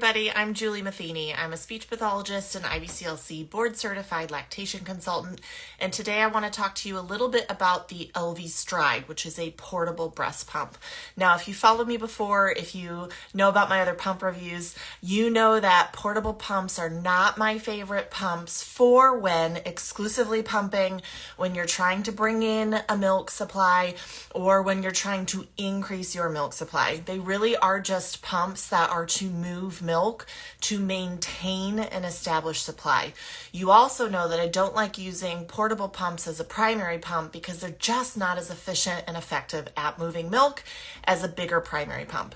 everybody, I'm Julie Matheny. I'm a speech pathologist and IBCLC board certified lactation consultant, and today I want to talk to you a little bit about the Elvie Stride, which is a portable breast pump. Now, if you followed me before, if you know about my other pump reviews, you know that portable pumps are not my favorite pumps for when exclusively pumping, when you're trying to bring in a milk supply, or when you're trying to increase your milk supply. They really are just pumps that are to move milk to maintain an established supply. You also know that I don't like using portable pumps as a primary pump because they're just not as efficient and effective at moving milk as a bigger primary pump.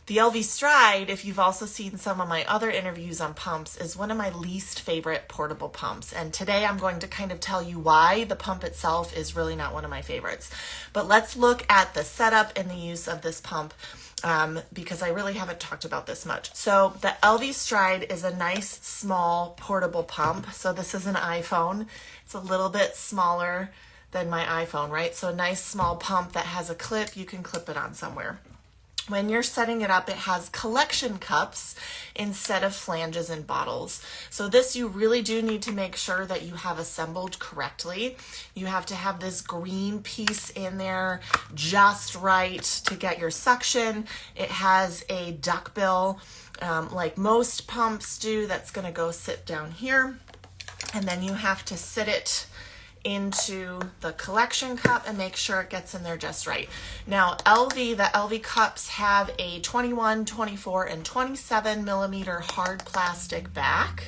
The Elvie Stride, if you've also seen some of my other interviews on pumps, is one of my least favorite portable pumps. And today I'm going to kind of tell you why the pump itself is really not one of my favorites. But let's look at the setup and the use of this pump because I really haven't talked about this much. So the Elvie Stride is a nice, small, portable pump. So this is an iPhone. It's a little bit smaller than my iPhone, right? So a nice, small pump that has a clip. You can clip it on somewhere. When you're setting it up, it has collection cups instead of flanges and bottles. So this, you really do need to make sure that you have assembled correctly. You have to have this green piece in there just right to get your suction. It has a duckbill like most pumps do that's going to go sit down here. And then you have to sit it into the collection cup and make sure it gets in there just right. Now, the Elvie cups have a 21, 24, and 27 millimeter hard plastic back.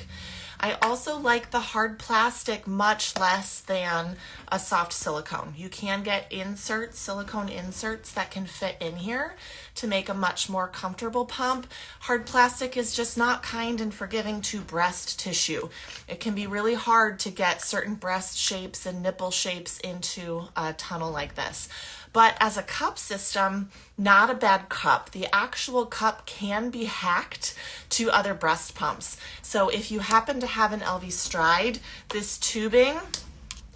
I also like the hard plastic much less than a soft silicone. You can get inserts, silicone inserts that can fit in here to make a much more comfortable pump. Hard plastic is just not kind and forgiving to breast tissue. It can be really hard to get certain breast shapes and nipple shapes into a tunnel like this. But as a cup system, not a bad cup. The actual cup can be hacked to other breast pumps. So if you happen to have an Elvie Stride, this tubing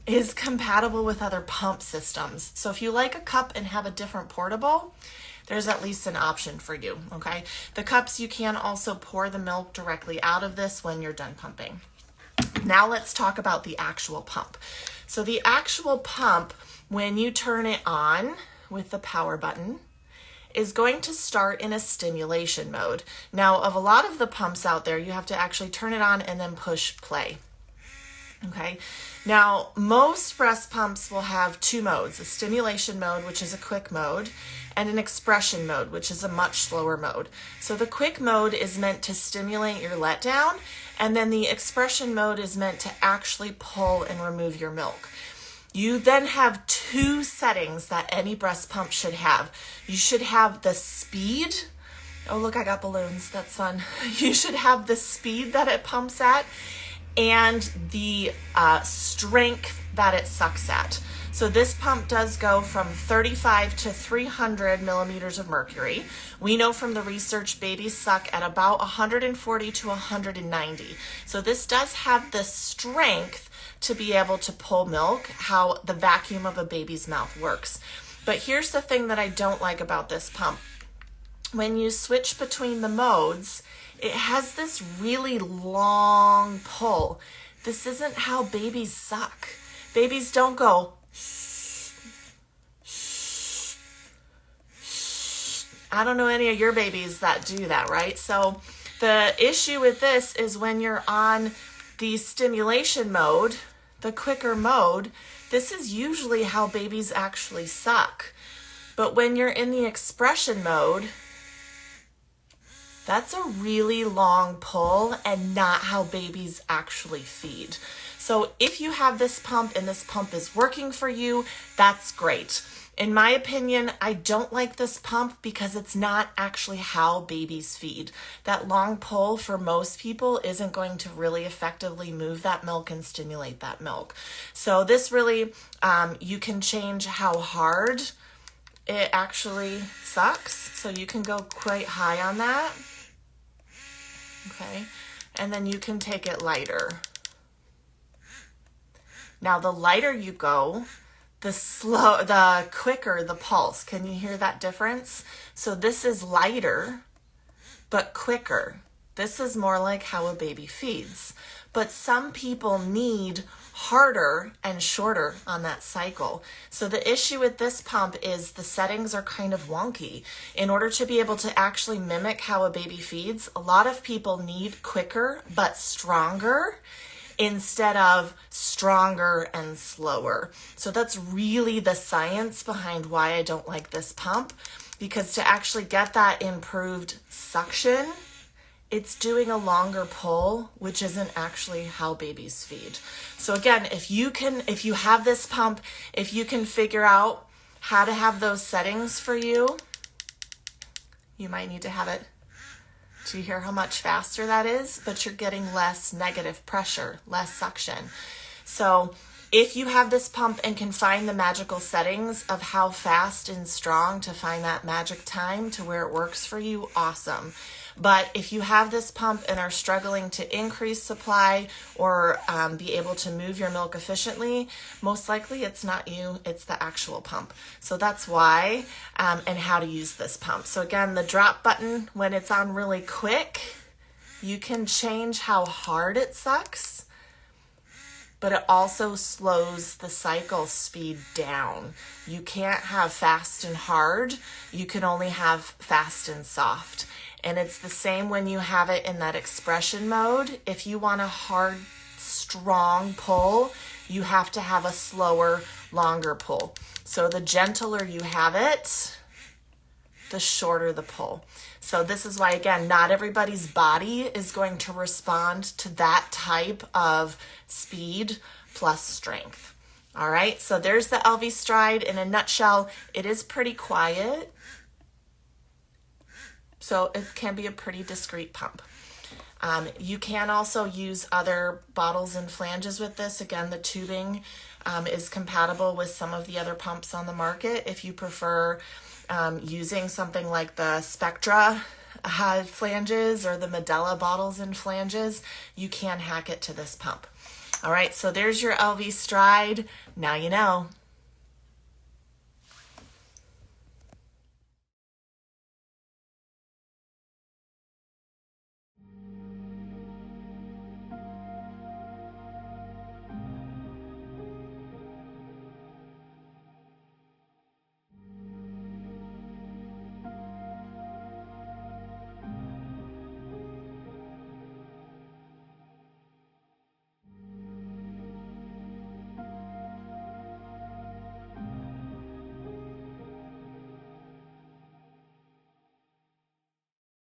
is compatible with other pump systems. So if you like a cup and have a different portable, there's at least an option for you, okay? The cups, you can also pour the milk directly out of this when you're done pumping. Now let's talk about the actual pump. So the actual pump, when you turn it on with the power button, is going to start in a stimulation mode. Now, of a lot of the pumps out there, you have to actually turn it on and then push play. Okay, now most breast pumps will have two modes, a stimulation mode, which is a quick mode, and an expression mode, which is a much slower mode. So the quick mode is meant to stimulate your letdown, and then the expression mode is meant to actually pull and remove your milk. You then have two settings that any breast pump should have. You should have the speed. Oh, look, I got balloons. That's fun. You should have the speed that it pumps at and the strength that it sucks at. So this pump does go from 35 to 300 millimeters of mercury. We know from the research babies suck at about 140 to 190. So this does have the strength to be able to pull milk, how the vacuum of a baby's mouth works. But here's the thing that I don't like about this pump. When you switch between the modes, it has this really long pull. This isn't how babies suck. Babies don't go, I don't know any of your babies that do that, right? So the issue with this is when you're on the stimulation mode, the quicker mode, this is usually how babies actually suck. But when you're in the expression mode, that's a really long pull and not how babies actually feed. So if you have this pump and this pump is working for you, that's great. In my opinion, I don't like this pump because it's not actually how babies feed. That long pull for most people isn't going to really effectively move that milk and stimulate that milk. So this really, you can change how hard it actually sucks. So you can go quite high on that. Okay, and then you can take it lighter. Now the lighter you go, the quicker the pulse. Can you hear that difference? So this is lighter, but quicker. This is more like how a baby feeds. But some people need harder and shorter on that cycle. So the issue with this pump is the settings are kind of wonky. In order to be able to actually mimic how a baby feeds, a lot of people need quicker but stronger instead of stronger and slower. So that's really the science behind why I don't like this pump, because to actually get that improved suction, it's doing a longer pull, which isn't actually how babies feed. So again, if you have this pump, if you can figure out how to have those settings for you, you might need to have it. Do you hear how much faster that is? But you're getting less negative pressure, less suction. So if you have this pump and can find the magical settings of how fast and strong to find that magic time to where it works for you, awesome. But if you have this pump and are struggling to increase supply or be able to move your milk efficiently, most likely it's not you, it's the actual pump. So that's why and how to use this pump. So again, the drop button, when it's on really quick, you can change how hard it sucks, but it also slows the cycle speed down. You can't have fast and hard. You can only have fast and soft. And it's the same when you have it in that expression mode. If you want a hard, strong pull, you have to have a slower, longer pull. So the gentler you have it, the shorter the pull. So this is why, again, not everybody's body is going to respond to that type of speed plus strength. All right, so there's the Elvie Stride in a nutshell. It is pretty quiet, so it can be a pretty discreet pump. You can also use other bottles and flanges with this. Again, the tubing is compatible with some of the other pumps on the market. If you prefer using something like the Spectra flanges or the Medela bottles and flanges, you can hack it to this pump. All right, so there's your Elvie Stride. Now you know.